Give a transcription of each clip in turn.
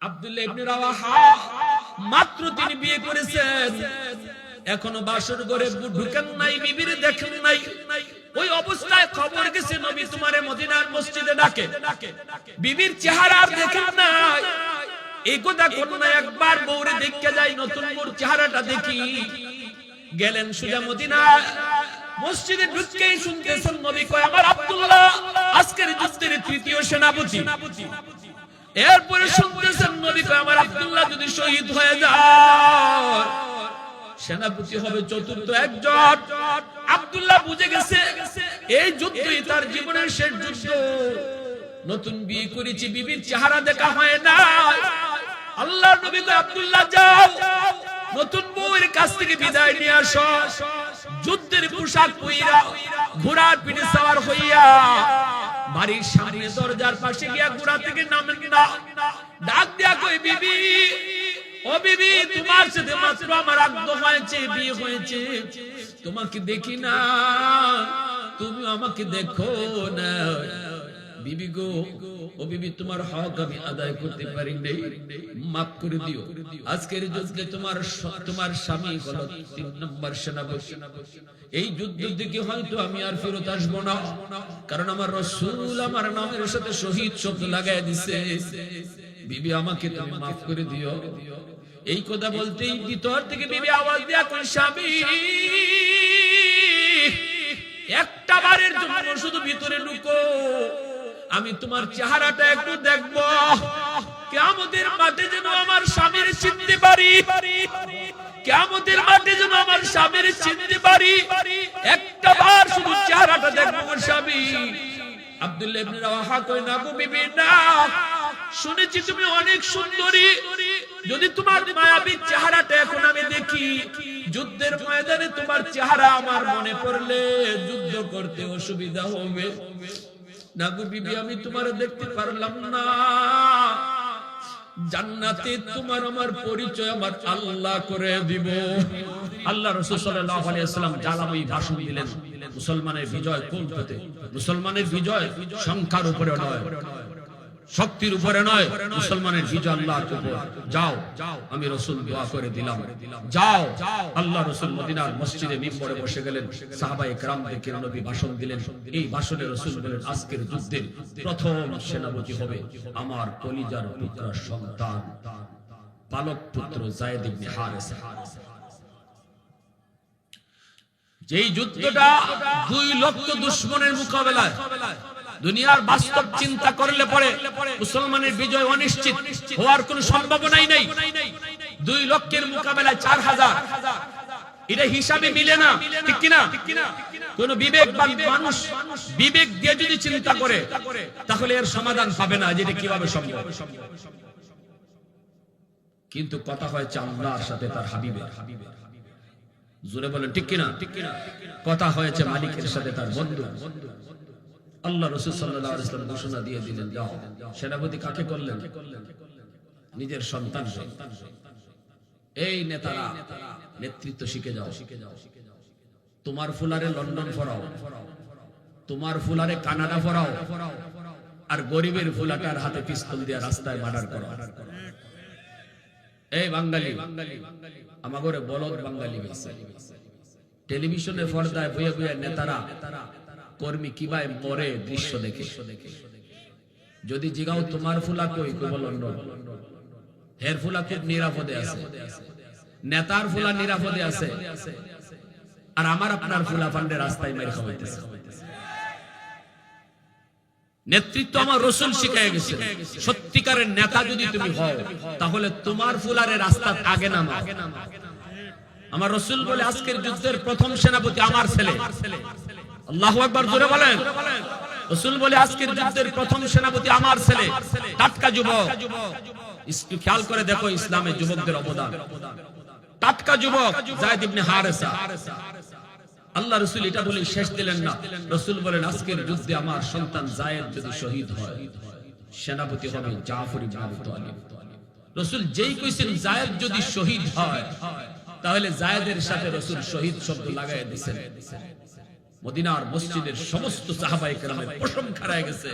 আব্দুল্লাহ ইবনে রাওয়াহা মাত্র তিনি বিয়ে করেছেন, এখনো বাসর ঘরে ঢুকেন নাই, বিবির দেখেন নাই। ওই অবস্থায় খবর গেছে নবী তোমারে মদিনার মসজিদে ডাকে, বিবির চেহারা আর দেখেন নাই। এই কথা কোন না একবার বউরে দেখতে যাই, নতুন বউর চেহারাটা দেখি। গেলেন সোজা মদিনা মসজিদে, ঢুকতেই শুনতেছেন নবী কয় আমার আব্দুল্লাহ আজকের যুদ্ধের তৃতীয় সেনাপতি। এরপরে শুনতেছেন নবী কয় আমার আব্দুল্লাহ যদি শহীদ হয়ে যায় সেনাপতি হবে চতুর্থ একজন। আব্দুল্লাহ বুঝে গেছে এই যুদ্ধই তার জীবনের শেষ যুদ্ধ। নতুন বিয়ে করেছি, বিবির চেহারা দেখা হয় না। আল্লাহর নবী কয় আব্দুল্লাহ যাও, নতুন বউয়ের কাছ থেকে বিদায় নিয়ে আসো। যুদ্ধের পোশাক পইরা ঘোড়ার পিঠে সওয়ার হইয়া বাড়ির সামনে দরজার পাশে গিয়া ঘোড়া থেকে নামেন না, ডাক দিয়া কই বিবি, ও বিবি তোমার সাথে মাত্র আমার আগ্রহ হয়েছে, বিয়ে হয়েছে, তোমাকে দেখি না, তুমি আমাকে দেখো না। বিবি গো, ও বিবি তোমার হক আমি আদায় করতে পারি নাই, মাফ করে দিও। আজকের যুদ্ধে তোমার স্বামী হলো 3 নম্বর সেনাপতি। এই যুদ্ধ থেকে হয়তো আমি আর ফেরত আসবো না, কারণ আমার রাসূল আমার নামের সাথে শহীদ শব্দ লাগায় দিছে। বিবি আমাকে তুমি মাফ করে দিও। এই কথা বলতেই ভিতর থেকে বিবি আওয়াজ দিয়া কই স্বামী একটা বারের জন্য শুধু ভিতরে ঢুকো, আমি তোমার চেহারাটা একটু দেখবো, কিয়ামতের মাঠে যেন আমার স্বামীর চিনতে পারি, কিয়ামতের মাঠে যেন আমার স্বামীর চিনতে পারি, একটা বার শুধু চেহারাটা দেখবো আমার স্বামী। আব্দুল্লাহ ইবনে রাওয়াহা কয় না গো বিবি না, শুনেছি তুমি অনেক সুন্দরী, যদি তোমার মায়াবী চেহারাটা এখন আমি দেখি, যুদ্ধের ময়দানে তোমার চেহারা আমার মনে পড়লে যুদ্ধ করতে অসুবিধা হবে না গো বিবি, আমি তোমার দেখতে পারলাম না। জান্নাতে তোমার আমার পরিচয় আমার আল্লাহ করে দিব। আল্লাহ রাসূল সাল্লাল্লাহু আলাইহি ওয়াসাল্লাম জালাময়ী ভাষণ দিলেন, মুসলমানের বিজয় কোন পথে? মুসলমানের বিজয় সংখ্যার উপরে নয়, শক্তির উপরে নয়, মুসলমানের বিজয় আল্লাহর উপর। যাও, আমি রাসূল দোয়া করে দিলাম, যাও। আল্লাহ রাসূল মদিনার মসজিদে মিম্বরে বসে গেলেন, সাহাবায়ে কেরামদেরকে নবী ভাষণ দিলেন। এই ভাষণে রাসূল বলেন আজকের যুদ্ধের প্রথম সেনাপতি হবে আমার কলিজার টুকরা সন্তান পালক পুত্র যায়েদ ইবনে হারেসা। যেই যুদ্ধটা 2 লক্ষ দুশমনের মোকাবেলায়, দুনিয়ার বাস্তব চিন্তা করলে পরে মুসলমানের বিজয় অনিশ্চিত হওয়ার কোনো সম্ভাবনাই নেই। 2 লক্ষের মোকাবেলায় 4000, এটা হিসাবে মিলে না, ঠিক কিনা? কোন বিবেকবান মানুষ বিবেক দিয়ে যদি চিন্তা করে তাহলে এর সমাধান পাবে না, যেটা কিভাবে সম্ভব। কিন্তু কথা হয়েছে আল্লাহর সাথে তার হাবিবের, জোরে বলেন ঠিক কিনা? কথা হয়েছে মালিকের সাথে তার বন্ধু। আল্লাহ রাসূল সাল্লাল্লাহু আলাইহি ওয়াসাল্লাম ঘোষণা দিয়ে দিলেন, যাও। সেনাপতি কাকে করলেন? নিজের সন্তান। এই নেতারা নেতৃত্ব শিখে যাও, তোমার ফুলারে লন্ডন ফরাও, তোমার ফুলারে কানাডা ফরাও, আর গরিবের ফুলাটার হাতে পিস্তল দিয়ে রাস্তায় মার্ডার করো। এই বাঙালি, আমাগরে বলদ বাঙালি গেছে। টেলিভিশনে পর্দায় বইয়ে বইয়ে নেতারা কর্মী কিভাবে মরে দৃশ্য দেখে। যদি জিগাও তোমার ফুলা কই, কইব লন্ডন। হের ফুলা খুব নিরাপদে আছে, নেতার ফুলা নিরাপদে আছে, আর আমার আপনার ফুলা ফান্ডে রাস্তায় মেরে খাওয়াইতেছে। নেতৃত্ব আমার রাসূল শিখায় গেছে। সত্যিকারের নেতা যদি তুমি হও তাহলে তোমার ফুলারে রাস্তার আগে নামাও। আমার রাসূল বলে আজকের যুদ্ধের প্রথম সেনাপতি আমার ছেলে। আল্লাহু আকবার, জোরে বলেন। রাসূল বলে আজকের যুদ্ধের প্রথম সেনাপতি আমার ছেলে, টাটকা যুবক। একটু খেয়াল করে দেখো ইসলামে যুবকদের অবদান। টাটকা যুবক যায়েদ ইবনে হারেসা। আল্লাহ রাসূল এটা বলে শেষ দিলেন না, রাসূল বলেন আজকের যুদ্ধে আমার সন্তান যায়েদ যদি শহীদ হয় সেনাপতি হবে জাফর ইবনে আবু তালিব। রাসূল যেই কইছেন যায়েদ যদি শহীদ হয় তাহলে যায়েদের সাথে রাসূল শহীদ শব্দ লাগায় দিয়েছেন। মদিনার মসজিদের সমস্ত সাহাবায়ে কেরামের পশম খাড়ায় গেছে,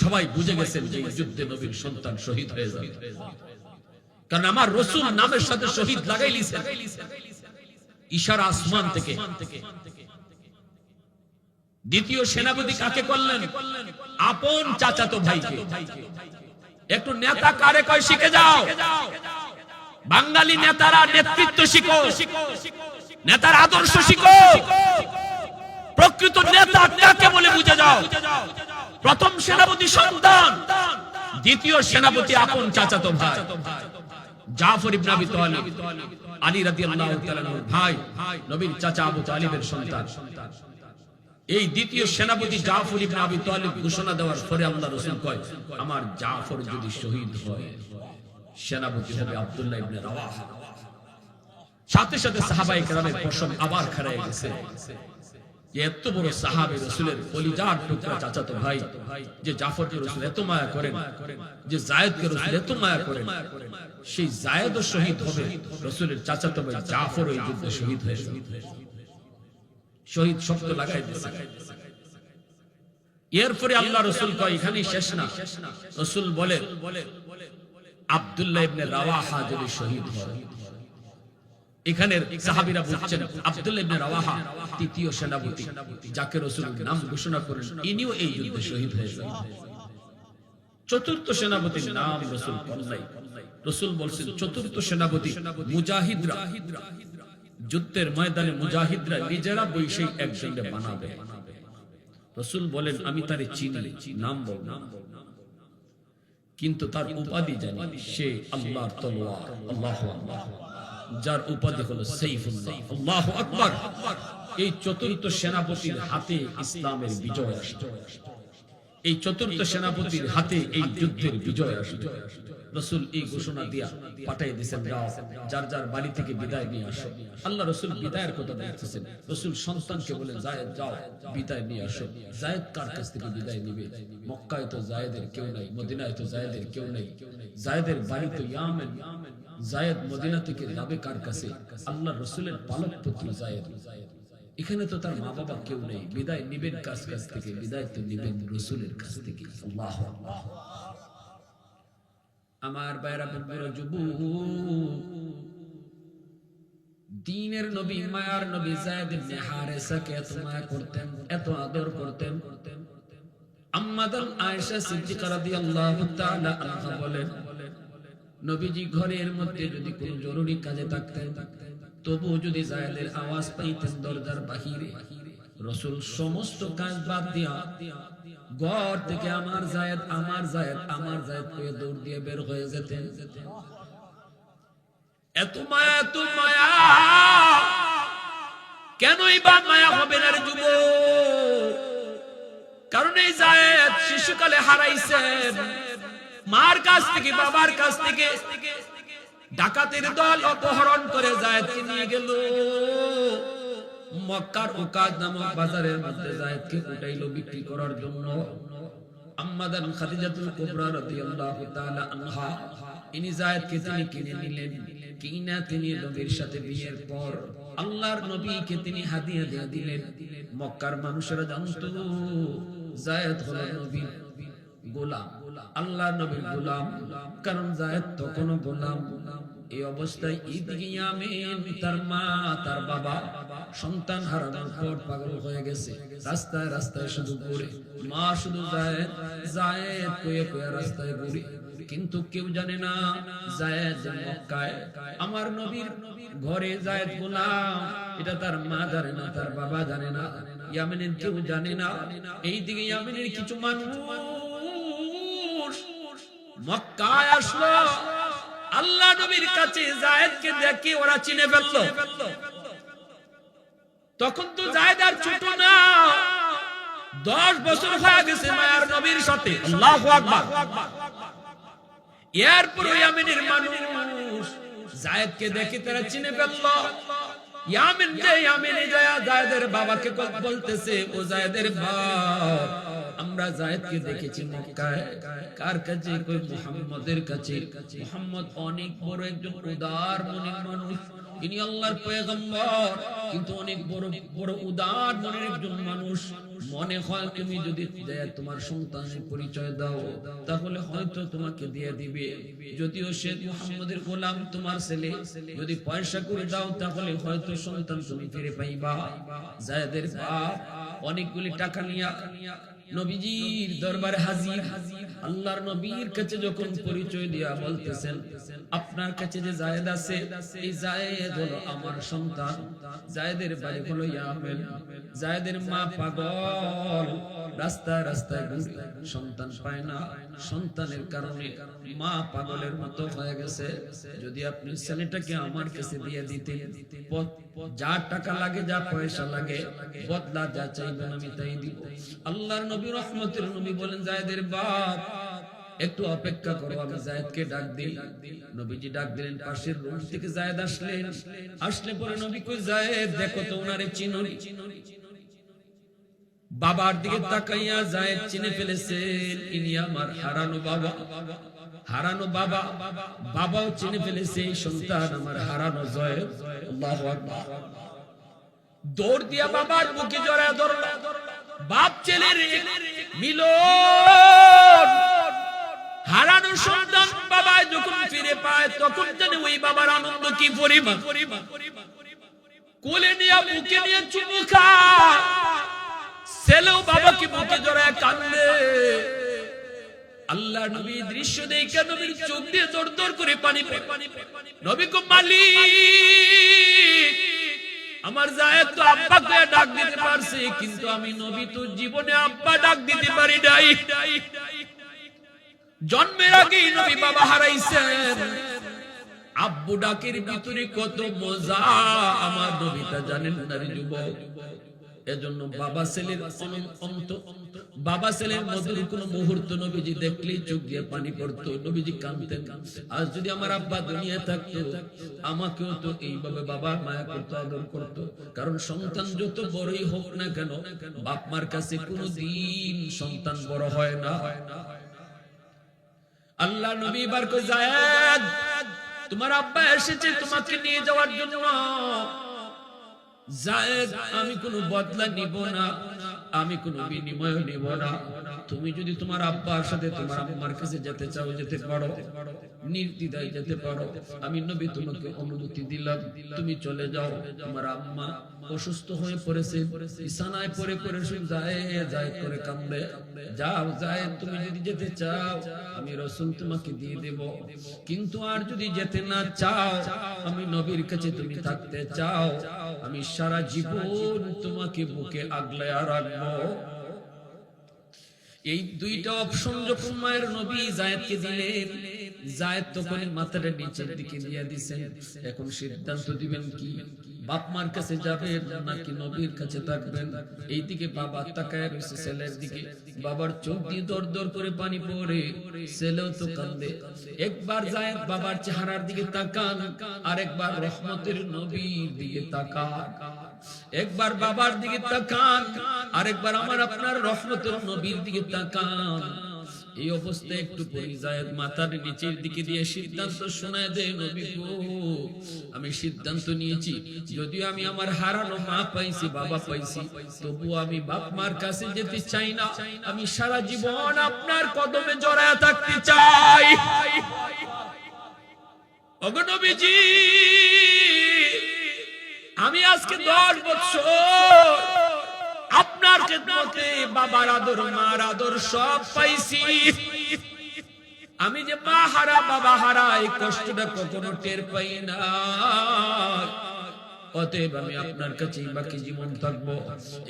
সবাই বুঝে গেছেন যে এই যুদ্ধে নবীর সন্তান শহীদ হয়ে যাবে, কারণ আমার রাসূল নামের সাথে শহীদ লাগাই লিছেন। ইশারা আসমান থেকে। দ্বিতীয় সেনাপতি কাকে করলেন? আপন চাচাতো ভাইকে। একটু নেতা কারে কয় শিখে যাও, বাঙালি নেতারা নেতৃত্ব শিখো, নেতার আদর্শ শিখো, প্রকৃত নেতা কাকে বলে বুঝে যাও। প্রথম সেনাপতি সন্তান, দ্বিতীয় সেনাপতি আপন চাচাতো ভাই। জাফর ইবনে আবি তালিব, আলী রাদিয়াল্লাহু তাআলা আনহুর ভাই, নবীর চাচা আবু তালিবের সন্তান। এই দ্বিতীয় সেনাপতি জাফর ইবনে আবি তালিব ঘোষণা দেওয়ার পরে আল্লাহ রাসূল কয়, আমার জাফর যদি শহীদ হয় সেনাপতি হবে আব্দুল্লাহ ইবনে রাওয়াহা। সাথে সাথে সাহাবায়ে কেরামের পশম আবার খাড়ায় গেছে যে এত বড় সাহাবী রাসূলের কলিজার টুকরা চাচাতো ভাই, যে জাফরকে রাসূল এত মায়া করেন, যে যায়েদকে রাসূল এত মায়া করেন, সেই যায়েদও শহীদ হবে, রাসূলের চাচাতো ভাই জাফর এই যুদ্ধে শহীদ হয়ে শহীদ শব্দ লাগাই দিয়েছে। এরপরে আল্লাহ রাসূল কয় এখানেই শেষ না, রাসূল বলে আব্দুল্লাহ ইবনে রাওয়াহা যদি শহীদ হয়। এখানে সাহাবীরা বলছেন আব্দুল্লাহ ইবনে রাওয়াহা তৃতীয় সেনাপতি, যাকে রাসূল নাম ঘোষণা করেন, ইনিও এই যুদ্ধে শহীদ হয়ে যাবেন। চতুর্থ সেনাপতির নাম রাসূল বলেন, রাসূল বলেন চতুর্থ সেনাপতি মুজাহিদরা, যুদ্ধের ময়দানে মুজাহিদরা নিজেরা বৈশাই একজনকে বানাবে। রাসূল বলেন আমি তারে চিনি, নাম বলব না, কিন্তু তার উপাধি জানি, সে আল্লাহর তলোয়ার, আল্লাহু আকবার, যার উপাধি হলো সাইফুল্লাহ, আল্লাহু আকবার। এই চতুর্থ সেনাপতির হাতে ইসলামের বিজয় আসবে, এই চতুর্থ সেনাপতির হাতে এই যুদ্ধের বিজয় আসবে। রাসূল এই ঘোষণা দিয়া পাঠিয়ে দিয়েছেন, যাও যার যার বাড়ি থেকে বিদায় নিয়ে আসো। আল্লাহ রাসূল বিদায়ের কথা বলতেছেন, রাসূল সন্তানকে বলে যায়েদ যাও বিদায় নিয়ে আসো। যায়েদ কার কাছ থেকে বিদায় নিবে? মক্কায় তো যায়েদের কেউ নাই, মদিনায় তো যায়েদের কেউ নাই, যায়েদের বাড়ি তো ইয়ামেন। যায়েদ মদিনা থেকে যাবে কার কাছে? আল্লাহ রাসূলের পালক পুত্র যায়েদ, এখানে তো তার মা বাবা কেউ নেই, বিদায় নিবেন কার কাছ থেকে? বিদায় তো নিবেন রাসূলের কাছ থেকে। আল্লাহু আকবার। আমার ভাইরা বন্ধুরা, যুবক, দ্বীনের নবী, মায়ার নবী যায়েদ ইবনে হারেসাকে এত মায়া করতেন, এত আদর করতেন। আম্মা জান আয়েশা সিদ্দিকা রাদিয়াল্লাহু তাআলা আনহা বলেন, নবীজি ঘরের মধ্যে যদি কোনো জরুরি কাজে থাকতেন, তবু যদি যায়েদের আওয়াজ পাইতেন দরজার বাহিরে, রাসূল সমস্ত কাজ বাদ দিয়া ঘর থেকে আমার যায়েদ, আমার যায়েদ, আমার যায়েদ কয়ে দৌড় দিয়ে বের হয়ে যেতেন। এত মায়া, এত মায়া, কেনই বা মায়া হবে না রে যুবক? কারণ এই যায়েদ শিশুকালে হারাইছেন, মার কাছ থেকে, বাবার কাছ থেকে ডাকাতের দল অপহরণ করে যায়েদকে নিয়ে গেল। মক্কার উকাদ নামক বাজারের মধ্যে যায়েদকে উঠাইলো বিক্রি করার জন্য। আম্মা জান খাদিজাতুল কুবরা রাদিয়াল্লাহু তাআলা আনহা, ইনি যায়েদকে তিনি কিনে নিলেন। কিনা তিনি নবীর সাথে বিয়ের পর আল্লাহর নবীকে তিনি হাদিয়া দিয়ে দিলেন। মক্কার মানুষেরা জানতো যায়েদ হলো নবীর গোলাম, আল্লাহর নবীর গোলাম, কারণ যায়েদ তখনও গোলাম। এই অবস্থায় ঈদে ইয়ামিন, তার মা, তার বাবা সন্তান হারানোর পর পাগল হয়ে গেছে, রাস্তায় রাস্তায় শুধু ঘুরে, মা শুধু যায়েদ যায়েদ কয়ে কয়ে রাস্তায় ঘুরে, কিন্তু কেউ জানে না যায়েদ মক্কায় আমার নবীর ঘরে যায়েদ গোলাম। এটা তার মা জানে না, তার বাবা জানে না, ইয়ামিনের কেউ জানে না। এইদিকে ইয়ামিনের কিছু মানুষ মক্কায় আসলো, আল্লাহ নবীর কাছে যায়েদকে দেখে ওরা চিনে ফেললো। তখন তো যায়েদ আর ছোট না, 10 বছর হয়ে গেছে মায়ার নবীর সাথে। আল্লাহু আকবার। এরপর ইয়ামিনের মানুষ যায়েদকে দেখে তারা চিনে ফেললো। ইয়ামিনে যায় যায়েদের বাবাকে বলতেছে, ও যায়েদের বাপ, আমরা যায়েদকে দেখেছি মক্কায়। কার কাছে? কই মুহাম্মদের কাছে। মুহাম্মদ অনেক বড় একজন উদার মনের মানুষ, ইনি আল্লাহর পয়গম্বর, কিন্তু অনেক বড় বড় উদার মনের একজন মানুষ। মনে হয় তুমি যদি তোমার সন্তানের পরিচয় দাও তাহলে হয়তো তোমাকে দিয়ে দিবে, যদিও সে মুহাম্মদের গোলাম তোমার ছেলে, যদি পয়সা করে দাও তাহলে হয়তো সন্তান তুমি ফিরে পাইবা। যায়েদের বাপ অনেকগুলি টাকা নিয়ে নবীজির দরবারে হাজির। আল্লাহর নবীর কাছে যখন পরিচয় দিয়া বলতেছেন, আপনার কাছে যে যায়েদ আছে, এই যায়েদ হলো আমার সন্তান। যায়েদের বাড়ি হলো ইয়ামেন। যায়েদের মা পাগল, রাস্তায় রাস্তায় ঘুরে সন্তান পায় না, সন্তানের কারণে মা পাগলের মতো হয়ে গেছে। যদি আপনি ছেলেটাকে আমার কাছে দিয়ে দিতেন, যা টাকা লাগে, যা পয়সা লাগে, বদলা যা চাইবেন আমি তাই দিব। আল্লাহর নবী রহমতের নবী বলেন, যায়েদের বাপ একটু অপেক্ষা করো, আমি যায়েদকে ডাক দিই। নবীজি ডাক দিলেন, পাশের রুম থেকে যায়েদ আসলেন। আসলে পরে নবী কই, যায়েদ দেখো তো ওনারে চিনো? বাবার দিকে তাকাইয়া যায়েদ চিনে ফেলেছেন, ইনি আমার হারানো বাবা। হারানো বাবা, বাবাও চিনে ফেলেছে এই সন্তান আমার হারানো যায়েদ। আল্লাহু আকবার। দৌড় দিয়া বাবার বুকে জড়ায় ধরল। বাপ ছেলের মিলন, হারানো সন্তান বাবা যখন ফিরে পায় তখন জানে ওই বাবার আনন্দ কি পরিমাণ। কোলে নিয়ে বুকে নিয়ে চুমু খায়, ছেলেও বাবাকে বুকে জড়ায় কান্দে। আল্লাহ নবী দৃশ্য দেখে নবীর চোখ দিয়ে দর দর করে পানি পড়ে। নবী কো, মালিক আমার যায়েদ তো আব্বাকে ডাক দিতে পারছে, কিন্তু আমি নবী তো জীবনে আব্বা ডাক দিতে পারি নাই। জন্মের আগেই নবী বাবা হারাইছেন। আব্বু ডাকের ভিতরে কত মজা আমার নবী তা জানেন না রে যুবক। এজন্য বাবা ছেলের বাবা ছেলের মধুর কোন মুহূর্ত নবীজি দেখলেই চোখ দিয়ে পানি পড়তো, নবীজি কাঁদতেন। আজ যদি আমার আব্বা দুনিয়ায় থাকতো, আমাকেও তো এইভাবে বাবা মায়া করতো, আদর করতো। কারণ সন্তান যত বড়ই হোক না কেন, বাপ মার কাছে কোনদিন সন্তান বড় হয় না। আল্লাহ নবী এবার কই, যায়েদ তোমার আব্বা এসেছে তোমাকে নিয়ে যাওয়ার জন্য। যায়েদ আমি কোনো বদলা নিব না, আমি কোনো বিনিময় নিব না। তুমি যদি তোমার আব্বার সাথে তোমার আম্মার কাছে যেতে চাও যেতে পারো, নির্দ্বিধায় যেতে পারো। আমি নবী তোমাকে অনুমতি দিলাম, তুমি চলে যাও। তোমার আম্মা অসুস্থ হয়ে পড়েছে, বিছানায় পড়ে পড়ে যায়েদ করে কাঁদে। যাও যায়েদ, তুমি যদি যেতে চাও আমি রাসূল তোমাকে দিয়ে দেব, কিন্তু আর যদি যেতে না চাও, আমি নবীর কাছে তুমি থাকতে চাও, আমি সারা জীবন তোমাকে বুকে আগলায়া রাখবো। এই দুইটা অপশন যখন মায়ের নবী যায়েদকে দিলেন, যায়েদ তখন মাথাটা নিচের দিকে দিয়ে দিয়েছেন। এখন সিদ্ধান্ত দিবেন কি, বাপ মার কাছে যাবেন নাকি নবীর কাছে থাকবেন? এইদিকে বাবা তাকায় রয়েছে ছেলের দিকে, বাবার চোখ দিয়ে দর দর করে পানি পড়ে, ছেলেও তো কাঁদে। একবার যায়েদ বাবার চেহারার দিকে তাকান, আর একবার রহমতের নবীর দিকে তাকান। একবার বাবার দিকে তাকান, আরেকবার আমার আপনার রহমতের নবীর দিকে তাকান। এই অবস্থায় একটু পরে যায়েদ মাথার নিচের দিকে দিয়ে সিদ্ধান্ত শোনায় দেয়, নবী গো আমি সিদ্ধান্ত নিয়েছি, যদিও আমি আমার হারানো মা পাইছি, বাবা পাইছি, তবুও আমি বাপ মার কাছে যেতে চাই না। আমি সারা জীবন আপনার কদমে জড়ায় থাকতে চাই। ওগো নবীজি, আমি আজকে 10 বছর আপনার খেদমতে বাবার আদর মার আদর সব পাইছি। আমি যে মা হারা বাবা হারা এই কষ্টটা কখনো টের পাই না। অতএব আমি আপনার কাছেই বাকি জীবন থাকবো।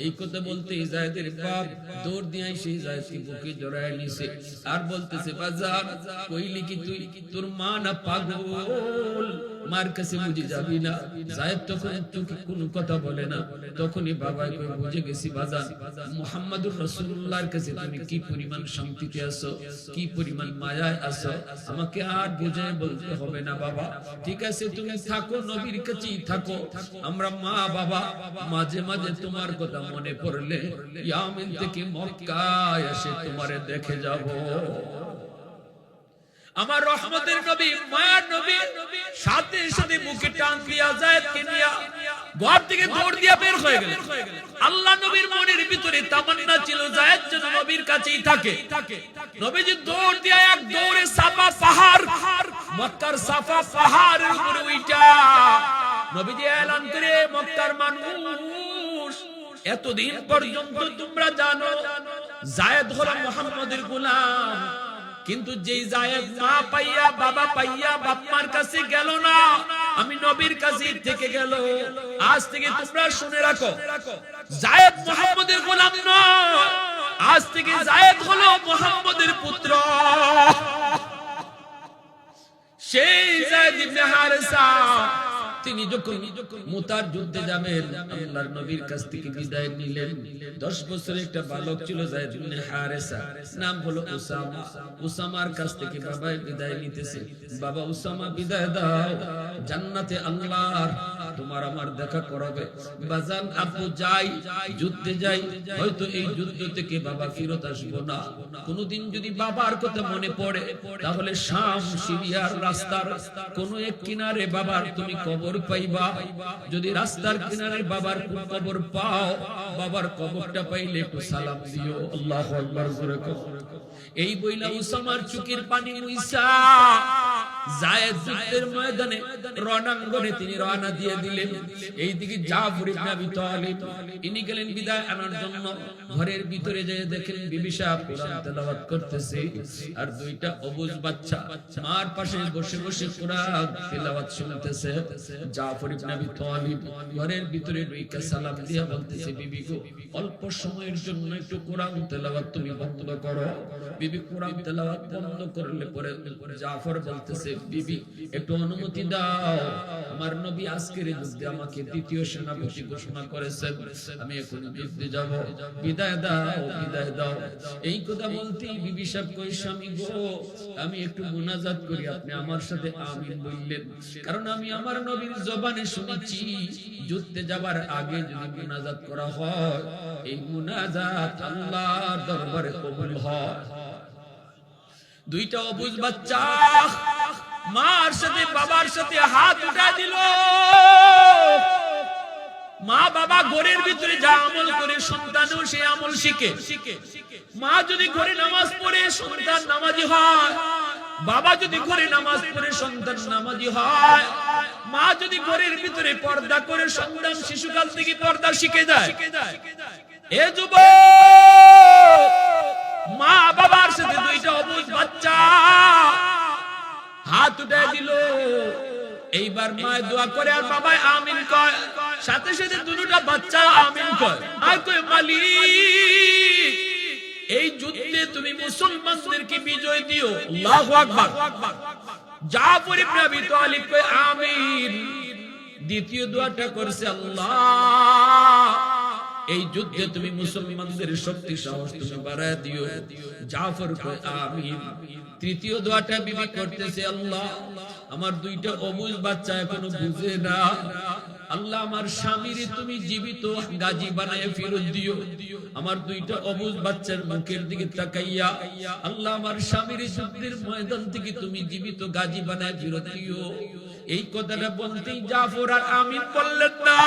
এই কথা বলতে যায়েদের বাপ দৌড় দিয়ে সেই যায়েদকে বুকে জড়ায় নিছে আর বলতেছে, বাজার কইলি কি তুই, তোর মা না পাগল, মার কাছে বুঝে যাবি না? যায়েদ তখন তোকে কোনো কথা বলে না। তখনই বাবা কই, বুঝে গেছি বাজার, মুহাম্মদুর রাসূলুল্লাহর কাছে তুমি কি পরিমাণ শান্তিতে আছো, কি পরিমাণ মায়ায় আছো, আমাকে আর বুঝায় বলতে হবে না বাবা। ঠিক আছে, তুমি থাকো, নবীর কাছেই থাকো। আমরা মা বাবা মাঝে মাঝে তোমার কথা মনে পড়লে ইয়ামেন থেকে মক্কায় এসে তোমারে দেখে যাব। আমার রহমতের নবী মায়ার নবী সাথে সাথে বুকে টান দিয়া যায় ঘর থেকে দৌড় দিয়ে বের হয়ে গেলেন। আল্লাহ নবীর মনের ভিতরে তামান্না ছিল যায়েদ যেন নবীর কাছেই থাকে। নবীজি দৌড় দিয়ে এক দৌড়ে সাফা পাহাড়, মক্কার সাফা পাহাড়ের উপরে উঠা নবীজি এলান করে, মক্কার মানুষ, এতদিন পর্যন্ত তোমরা জানো যায়েদ হলো মুহাম্মদের গোলাম, কিন্তু যেই যায়েদ মা পাইয়া বাবা পাইয়া বাপমার কাছে গেল না, আমি নবীর কাছে থেকে গেল, আজ থেকে তোমরা শুনে রাখো, যায়েদ মুহাম্মদের গোলাম নয়, আজ থেকে যায়েদ হলো মুহাম্মদের পুত্র। সেই যায়েদ ইবনে হারেসা তিনি যখন মুতার যুদ্ধে যাবেন, আল্লাহর নবীর কাছ থেকে বিদায় নিলেন। 10 বছরের একটা বালক ছিল যায়েদ ইবনে হারেসা, নাম হলো উসামা। উসামার কাছ থেকে বাবা বিদায় নিতেছে, বাবা উসামা বিদায় দাও, জান্নাতে আল্লাহর তোমার আমার দেখা করাবে। বাজান আব্বু যাই, যুদ্ধে যাই, হয়তো এই যুদ্ধ থেকে বাবা ফিরত আসবো না। কোনদিন যদি বাবার কথা মনে পড়ে, তাহলে শাম সিরিয়ার রাস্তার কোন এক কিনারে বাবার তুমি কবর পাইবা। যদি রাস্তার কিনারে বাবার কবর পাও, বাবার কবরটা পাইলে একটু সালাম দিও। আল্লাহু আকবার জোরে কও। এই বইলা উসামার চোখের পানি মুইসা যায়েদ যুদ্ধের ময়দানে রণাঙ্গনে তিনি রওনা দিয়ে দিলেন। এইদিকে জাফর ইবনে আবি তালিব ইনি গেলেন বিদায় আনার জন্য। ঘরের ভিতরে যেয়ে দেখেন বিবি সাহেব কোরআন তেলাওয়াত করতেছে, আর দুইটা অবুঝ বাচ্চা মার পাশে বসে বসে কোরআন তেলাওয়াত শুনতেছে। জাফর ইবনে আবি তালিব ঘরের ভিতরে ঢুকে সালাম দিয়ে বলতেছে, বিবি গো, অল্প সময়ের জন্য একটু কোরআন তেলাওয়াত তুমি বন্ধ করো। বিবি কোরআন তেলাওয়াত বন্ধ করলে পরে জাফর বলতেছে, বিবি একটু অনুমতি দাও, আমার নবী আজকের যুদ্ধে আমাকে দ্বিতীয় সেনাপতি ঘোষণা করেছেন, আমি এখন যুদ্ধে যাব, বিদায় দাও, বিদায় দাও। এই কথা বলতেই বিবি সাহেব কই, স্বামী গো, আমি একটু মুনাজাত করি, আপনি আমার সাথে আমিন বললেন, কারণ আমি আমার নবীর জবানে শুনেছি যুদ্ধে যাবার আগে যদি মুনাজাত করা হয়, এই মুনাজাত আল্লাহর দরবারে কবুল হয়। দুইটা অবুঝ বাচ্চা মার সাথে বাবার সাথে হাত উঠায় দিল। মা বাবা ঘরের ভিতরে যা আমল করে সন্তানও সে আমল শিখে। মা যদি ঘরে নামাজ পড়ে সন্তান নামাজি হয়, বাবা যদি ঘরে নামাজ পড়ে সন্তান নামাজি হয়, মা যদি ঘরের ভিতরে পর্দা করে সন্তান শিশুকাল থেকে পর্দা শিখে যায়। এ যুবক, মা বাবার সাথে দুইটা অবুঝ বাচ্চা হাত উঠায় দিল। এইবার মা দোয়া করে আর বাবা আমিন কয়, সাথে সাথে দুটোটা বাচ্চা আমিন কয়, আর কয়, মালিক এই যুদ্ধে তুমি মুসলমানদেরকে বিজয় দিও। আল্লাহু আকবার। জাফর ইবনে আবি তালিব কয় আমিন। দ্বিতীয় দোয়াটা করছে, আল্লাহ এই যুদ্ধে তুমি মুসলমানদের শক্তি সাহস তুমি বাড়ায় দিও। জাফর কয় আমিন। তৃতীয় দোয়াটা বিবি করতেছে, আল্লাহ আমার দুইটা অবুঝ বাচ্চা এখনো বুঝে না, আল্লাহ আমার স্বামীরে তুমি জীবিত গাজী বানায় ফেরত দিও। আমার দুইটা অবুঝ বাচ্চার মুখের দিকে তাকাইয়া আল্লাহ আমার স্বামীরে যুদ্ধের ময়দান থেকে তুমি জীবিত গাজী বানায় ফেরত দিও। এই কথাটা বলতেই জাফর আর আমিন বললেন না।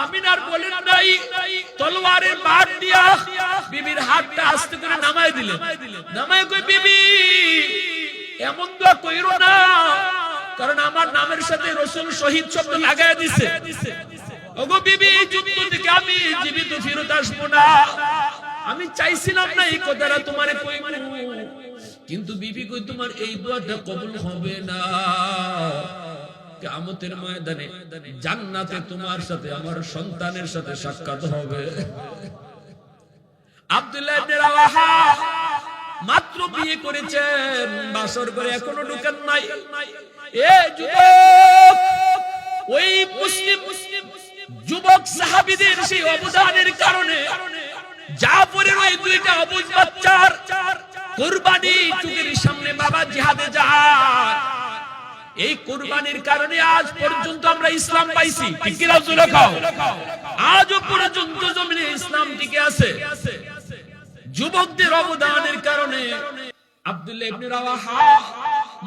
আমিন আর বলেন নাই, তলোয়ারের বাট দিয়া বিবির হাতটা আস্তে করে নামায় দিলেন। নামায় কই, বিবি এমন দোয়া কইরো না, কারণ আমার নামের সাথে রাসূল শহীদ শব্দ লাগায় দিছে। ওগো বিবি, এই যুদ্ধ থেকে আমি জীবিত ফেরত আসবো না। আমি চাইছিলাম না এই কথাটা তোমারে কইবো, কিন্তু বিবি কই তোমার এই দোয়াটা কবুল হবে না। কিয়ামতের ময়দানে জান্নাতে তোমার সাথে আমার সন্তানের সাথে সাক্ষাৎ হবে। আব্দুল্লাহ ইবনে রাওয়াহা মাত্র বিয়ে করেছেন, বাসর করে এখনো ঢুকেন নাই। এ যুবক, ওই মুসলিম যুবক সাহাবীদের সেই অবদানের কারণে জাফরের ওই দুইটা অবুঝ বাচ্চার কুরবানি চোখের সামনে বাবা জিহাদে যায়। এই কুরবানির কারণে আজ পর্যন্ত আমরা ইসলাম পাইছি। ঠিক কি রাসূল খাও, আজও পর্যন্ত জমিনে ইসলাম টিকে আছে যুবকদের অবদানের কারণে। আব্দুল্লাহ ইবনে রাওয়াহা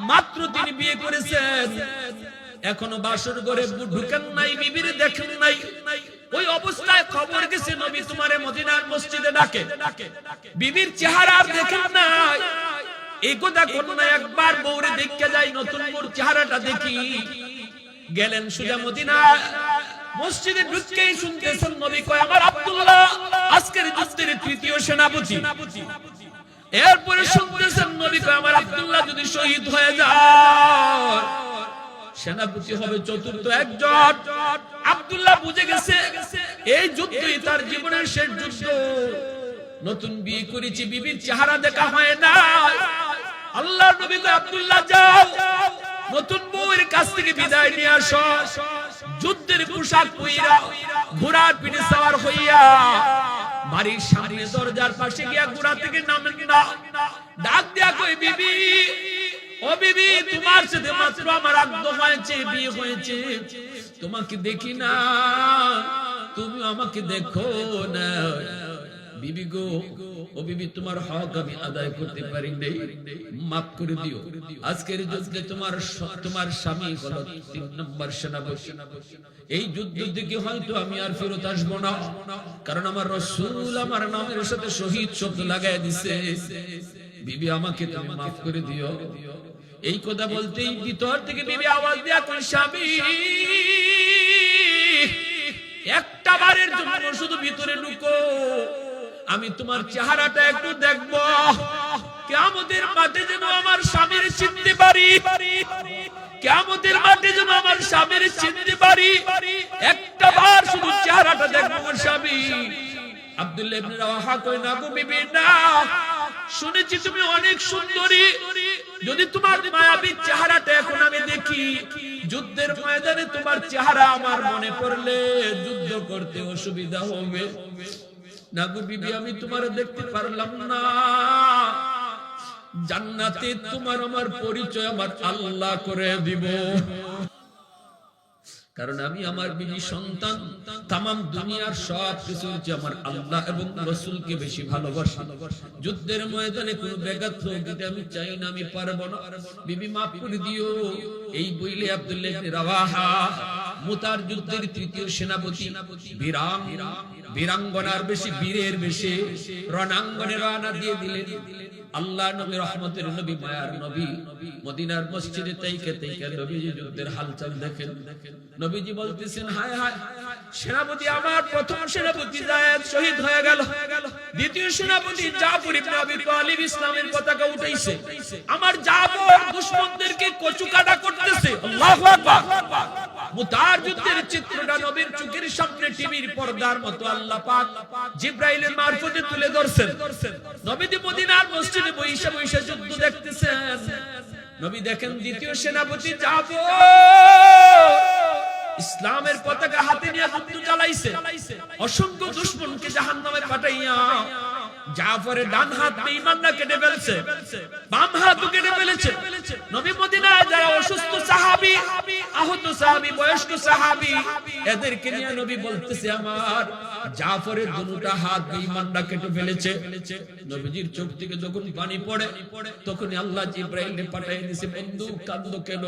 মাত্র তিনি বিয়ে করেছেন, এখনো বাসর ঘরে ঢুকেন নাই, বিবির দেখেন নাই। ওই অবস্থায় খবর গেছে নবী তোমারে মদিনার মসজিদে ডাকে, বিবির চেহারা দেখেন নাই। এই কথা কোন না একবার বউরে দেখতে যাই, নতুন বউর চেহারাটা দেখি। গেলেন সোজা মদিনা মসজিদে, ঢুকতেই শুনতেছেন নবী কয় আমার আব্দুল্লাহ আজকের যুদ্ধের তৃতীয় সেনাপতি। এরপরে শুনতেছেন নবী কয় আমার আব্দুল্লাহ যদি শহীদ হয়ে যায় সেনাপতি হবে চতুর্থ একজন। আব্দুল্লাহ বুঝে গেছে এই যুদ্ধই তার জীবনের শেষ যুদ্ধ। নতুন বিয়ে করেছি, বিবির চেহারা দেখা হয় না। আল্লাহর নবী কয় আব্দুল্লাহ যাও, নতুন বউয়ের কাছ থেকে বিদায় নিয়ে আসো। যুদ্ধের পোশাক পইরা ঘোড়ার পিঠে সওয়ার হইয়া বাড়ির সামনে দরজার পাশে গিয়া ঘোড়া থেকে নামেন না, ডাক দিয়া কই বিবি, ও বিবি তোমার সাথে মাত্র আমার আগ্রহ হয়েছে, বিয়ে হয়েছে, তোমাকে দেখি না, তুমি আমাকে দেখো না। বিবি গো, ও বিবি তোমার হক আমি আদায় করতে পারি নাই, মাফ করে দিও। আজকের যুদ্ধে তোমার স্বামী হলো 3 নম্বর সেনাপতি। এই যুদ্ধ থেকে হয়তো আমি আর ফেরত আসবো না, কারণ আমার রাসূল আমার নামের সাথে শহীদ শব্দ লাগায় দিছে। বিবি আমাকে তুমি মাফ করে দিও। এই কথা বলতেই ভিতর থেকে বিবি আওয়াজ দেয়া কই স্বামী একটা বারের জন্য শুধু ভিতরে ঢুকো, আমি তোমার চেহারাটা একটু দেখবো। কিয়ামতের মাঠে যেন আমার স্বামীর চিনতে পারি, কিয়ামতের মাঠে যেন আমার স্বামীর চিনতে পারি, একটা বার শুধু চেহারাটা দেখবো আমার স্বামী। আব্দুল্লাহ ইবনে রাওয়াহা কয় না গো বিবি না, শুনেছি তুমি অনেক সুন্দরী, যদি তোমার মায়াবী চেহারাটা এখন আমি দেখি, যুদ্ধের ময়দানে তোমার চেহারা আমার মনে পড়লে যুদ্ধ করতে অসুবিধা হবে না গো বিবি, আমি তোমার দেখতে পারলাম না। জান্নাতে তোমার আমার পরিচয় আমার আল্লাহ করে দিব, কারণ আমি আমার বিবি সন্তান তামাম দুনিয়ার সব কিছুর চেয়ে আমার আল্লাহ এবং রাসূলকে বেশি ভালোবাসি। যুদ্ধের ময়দানে কোনো ব্যাঘাত হোক এটা আমি চাই না, আমি পারবো না, বিবি মাফ করে দিও। এই বইলে আব্দুল্লাহ ইবনে রাওয়াহা মুতার যুদ্ধের তৃতীয় সেনাপতি, বীরাঙ্গনার বেশি বীরের বেশি রণাঙ্গনে রওনা দিয়ে দিলেন। আল্লাহ নবী রহমতের নবী মায়ার নবী মদিনার মসজিদে তাইকে নবীজি যুদ্ধের হালচাল দেখেন। নবীজি বলতেছেন হায় হায়, সেনাপতি আমার প্রথম সেনাপতি যায়েদ শহীদ হয়ে গেল, দ্বিতীয় সেনাপতি জাফর ইবনে আবি তালিব ইসলামের পতাকা উঠাইছে, আমার জাফর দুশমনদেরকে কচুকাটা করতেছে। আল্লাহু আকবার। মুতার যুদ্ধের চিত্রটা নবীর চোখের সামনে টিভির পর্দার মতো আল্লাহ পাক জিবরাইলের মারফতে তুলে ধরছেন। নবীজি মদিনার মসজিদে বইসা বইসা যুদ্ধ দেখতেছেন। নবী দেখেন দ্বিতীয় সেনাপতি জাফর ইসলামের পতাকা হাতে নিয়ে যুদ্ধ চালাইছে, অসংখ্য দুশমনকে জাহান্নামে পাঠাইয়া জাফরের ডান হাত বেঈমানরা কেটে ফেলছে, বাম হাতও কেটে ফেলেছে। নবী মদিনায় যারা অসুস্থ সাহাবী, আহত সাহাবী, বয়স্ক সাহাবী, এদেরকে নিয়ে নবী বলতেছে আমার জাফরের দুটো হাত বেঈমানরা কেটে ফেলেছে। নবীজির চোখ থেকে যখন পানি পড়ে তখনই আল্লাহ জিবরাইলকে পাঠিয়ে দিয়েছে, বন্ধু কাঁদো কেন?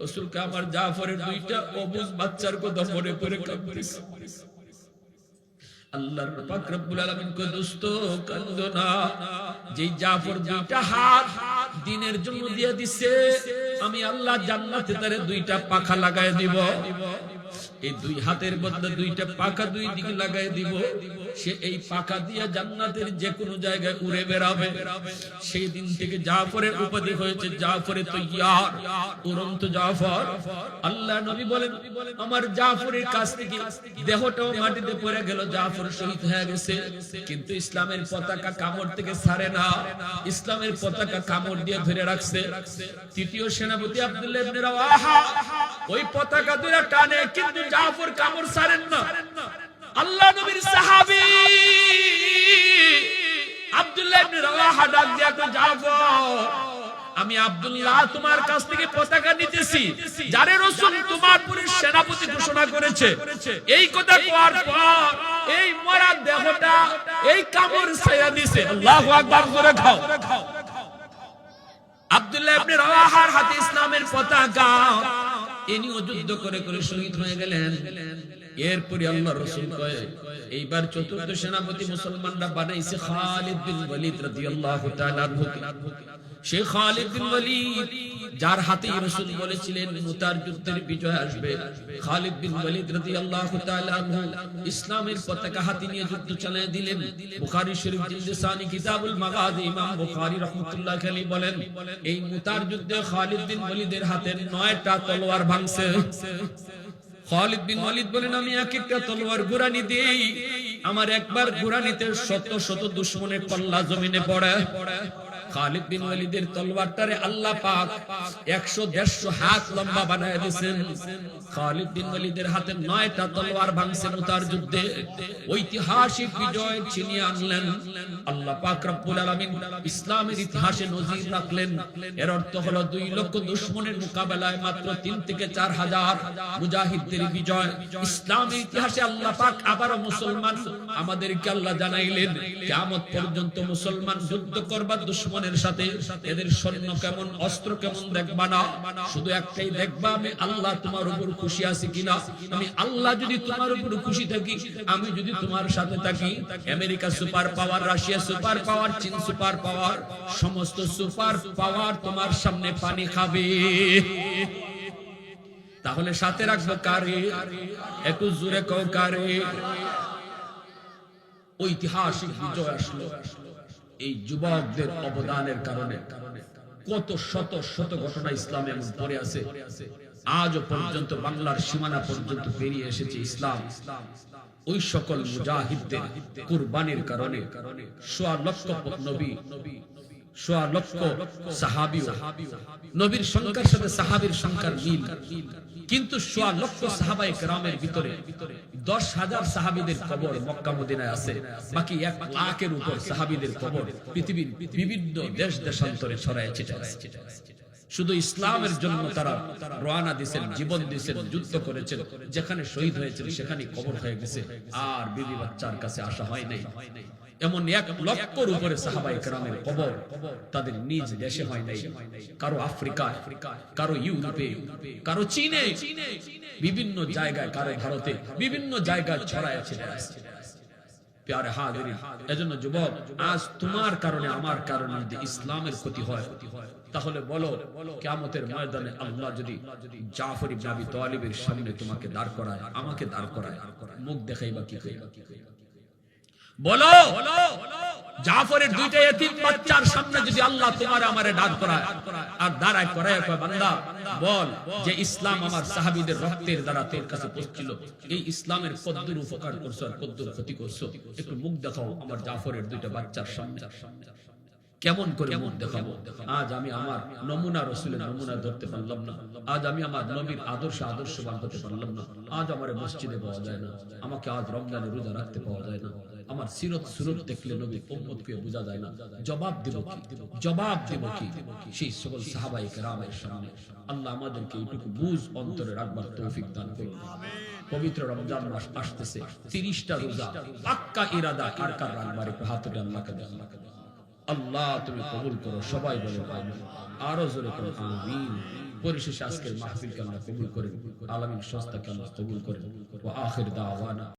রাসূলকে আমার জাফরের দুইটা অবুঝ বাচ্চার কথা মনে পড়ে কাঁদতেছে। আল্লাহর পাক রব্বুল আলামিন কয় দোস্ত কাঁদো না, যেই জাফর দুইটা হাত দ্বীনের জন্য দিয়ে দিছে আমি আল্লাহ জান্নাতে তারে দুইটা পাখা লাগায় দিব। এই দুই হাতের বদলে দুইটা পাখা দুই দিকে লাগাই দিব, সে এই পাখা দিয়ে জান্নাতের যে কোনো জায়গায় উড়ে বেড়াবে। সেই দিন থেকে জাফরের উপাধি হয়েছে জাফরে তৈয়ার, উড়ন্ত জাফর। আল্লাহ নবী বলেন আমার জাফরের কাছ থেকে দেহটাও মাটিতে পড়ে গেল, জাফর শহীদ হয়ে গেছে, কিন্তু ইসলামের পতাকা কামড় থেকে ছাড়ে না, ইসলামের পতাকা কামড় দিয়ে ধরে রাখছে। তৃতীয় সেনাপতি আব্দুল্লাহ ইবনে রাওয়াহা ওই পতাকা ধরে টানে, কিন্তু জাফর কামড় ছাড়েন না। আল্লাহ নবীর সাহাবী আব্দুল্লাহ ইবনে রাওয়াহা ডাক দিয়া কয় জাফর আমি আব্দুল্লাহ তোমার কাছ থেকে পতাকা নিতেছি, যারে রাসূল তোমার পুরো সেনাপতি ঘোষণা করেছে। এই কথা কোয়ার পর এই মরা দেহটা এই কামড় ছায়া দিছে। আল্লাহু আকবার করে খাও। আব্দুল্লাহ ইবনে রাওয়াহার হাতে ইসলামের পতাকা, ইনিও যুদ্ধ করে করে শহীদ হয়ে গেলেন। এরপরে আল্লাহ রাসূল কয় এইবার চতুর্থ সেনাপতি মুসলমানরা বানাইছে খালিদ বিন ওয়ালিদ রাদিয়াল্লাহু তাআলা আনহু। সেই খালিদ বিন ওয়ালিদ যার হাতে রাসূল বলেছিলেন মুতার যুদ্ধের বিজয় আসবে, খালিদ বিন ওয়ালিদ রাদিয়াল্লাহু তাআলা আনহু ইসলামের পতাকা হাতে নিয়ে যুদ্ধ চালিয়ে দিলেন। বুখারী শরীফ জিলদে সানি কিতাবুল মাগাজি ইমাম বুখারী রাহমাতুল্লাহ আলাইহি বলেন এই মুতার যুদ্ধে খালিদ বিন ওয়ালিদের হাতে 9টা তলোয়ার ভাঙছে। খালিদ বিন ওয়ালিদ বলেন আমি এক একটা তলোয়ার গুরানি দেই, আমার একবার গুরানিতে শত শত দুশমনের কল্লা জমিনে পড়ে। খালিদ বিন ওয়ালিদের তলোয়ারটারে আল্লাহ পাক 100-150 হাত লম্বা বানায় দিয়েছেন। খালিদ বিন ওয়ালিদের হাতে 9টা তলোয়ার ভাঙছে মুতার যুদ্ধে, ঐতিহাসিক বিজয় ছিনিয়ে আনলেন। আল্লাহ পাক রব্বুল আলামিন ইসলামের ইতিহাসে নজির রাখলেন। এর অর্থ হলো 2 লক্ষ দুশমনের মোকাবেলায় মাত্র 3 থেকে 4 হাজার মুজাহিদদের বিজয়। ইসলামের ইতিহাসে আল্লাহ পাক আবারো মুসলমান আমাদেরকে আল্লাহ জানাইলেন কিয়ামত পর্যন্ত মুসলমান যুদ্ধ করবা দুশমনের সাথে, এদের সৈন্য কেমন অস্ত্র কেমন দেখবা না, শুধু একটাই দেখবা আমি আল্লাহ তোমার উপর খুশি আছি কিনা। আমি আল্লাহ যদি তোমার উপর খুশি থাকি, আমি যদি তোমার সাথে থাকি, America super power, Russia super power, চীন সুপার পাওয়ার, সমস্ত সুপার পাওয়ার তোমার সামনে পানি খাবে। তাহলে সাথে রাখবো কারে? একটু জোরে কও কারে? ঐতিহাসিক বিজয় আসলো এই যুবকদের অবদানের কারণে। কত শত শত ঘটনা ইসলামে এমন পড়ে আছে, আজও পর্যন্ত বাংলার সীমানা পর্যন্ত পেরিয়ে এসেছে ইসলাম। ওই সকল মুজাহিদদের কুরবানির কারণে 1.25 লক্ষ নবী, 1.25 লক্ষ সাহাবী, নবীর সংখ্যার সাথে সাহাবীর সংখ্যার মিল, কিন্তু 1.25 লক্ষ সাহাবায়ে কেরামের ভিতরে 10,000 সাহাবীদের কবর মক্কা মদিনায় আছে, বাকি 1 লাখের উপর সাহাবীদের কবর পৃথিবীর বিভিন্ন দেশ দেশান্তরে ছড়ায় ছিটায় আছে। শুধু ইসলামের জন্য তারা রওনা দিয়েছেন, জীবন দিয়েছেন, যুদ্ধ করেছেন, যেখানে শহীদ হয়েছেন সেখানে কবর হয়ে গেছে, আর বিবি বাচ্চার কাছে আসা হয় নাই। এমন 1 লক্ষর উপরে সাহাবায়ে কেরামের কবর তাদের নিজ দেশে হয় নাই, কারো আফ্রিকায়, কারো ইউরোপে, কারো চীনে, বিভিন্ন জায়গায়, কারো ভারতে, বিভিন্ন জায়গায় ছড়ায় ছিটায় আছে। প্যারে হাজিরিন, এজন্য যুবক, আজ তোমার কারণে আমার কারণে যদি ইসলামের ক্ষতি হয়, তাহলে বলো কিয়ামতের ময়দানে আল্লাহ যদি জাফর ইবনে আবি তালিবের সামনে তোমাকে দাঁড় করায়, আমাকে দাঁড় করায়, মুখ দেখাইবা কি কইবা? বলো, জাফরের 2টা এতিম বাচ্চার সামনে যদি আল্লাহ তোমারে আমারে দাঁড় করায় আর দাঁড়ায় করায়, কয় বান্দা বল যে ইসলাম আমার সাহাবীদের রক্তের দ্বারা তোর কাছে পৌঁছছিল, এই ইসলামের কদ্দুর উপকার করছো আর কদ্দুর ক্ষতি করছো, একটু মুখ দেখাও আমার জাফরের 2টা বাচ্চার সামনে। কেমন করে মুখ দেখাবো? আজ আমি আমার নমুনা, রাসূলের নমুনা ধরতে পারলাম না, আজ আমি আমার নবীর আদর্শবান হতে পারলাম না, আজ আমার মসজিদে পাওয়া যায় না, আমাকে আজ রমজানে রোজা রাখতে পাওয়া যায় না, আমার সিরত সুরত দেখলে নবীর উম্মতকে বোঝা যায় না, জবাব দেব কি? জবাব দেব কি সেই সকল সাহাবায়ে কেরামের সামনে? আল্লাহ আমাদেরকে এইটুকু বুঝ অন্তরে রাখবার তৌফিক দান করুন। পবিত্র রমজান মাস আসতেছে, 30টা রোজা পাক্কা ইরাদা কার কার রাখবার একটু হাত উঠে আল্লাহকে দেন। আল্লাহ তুমি কবুল করো, সবাই বলে আমিন, আরো জোরে করো আমিন। পরিশেষে আজকের মাহফিলকে আল্লাহ কবুল করেন, আলামিন সংস্থাকে আল্লাহ কবুল করেন। ওয়া আখির দাওয়ানা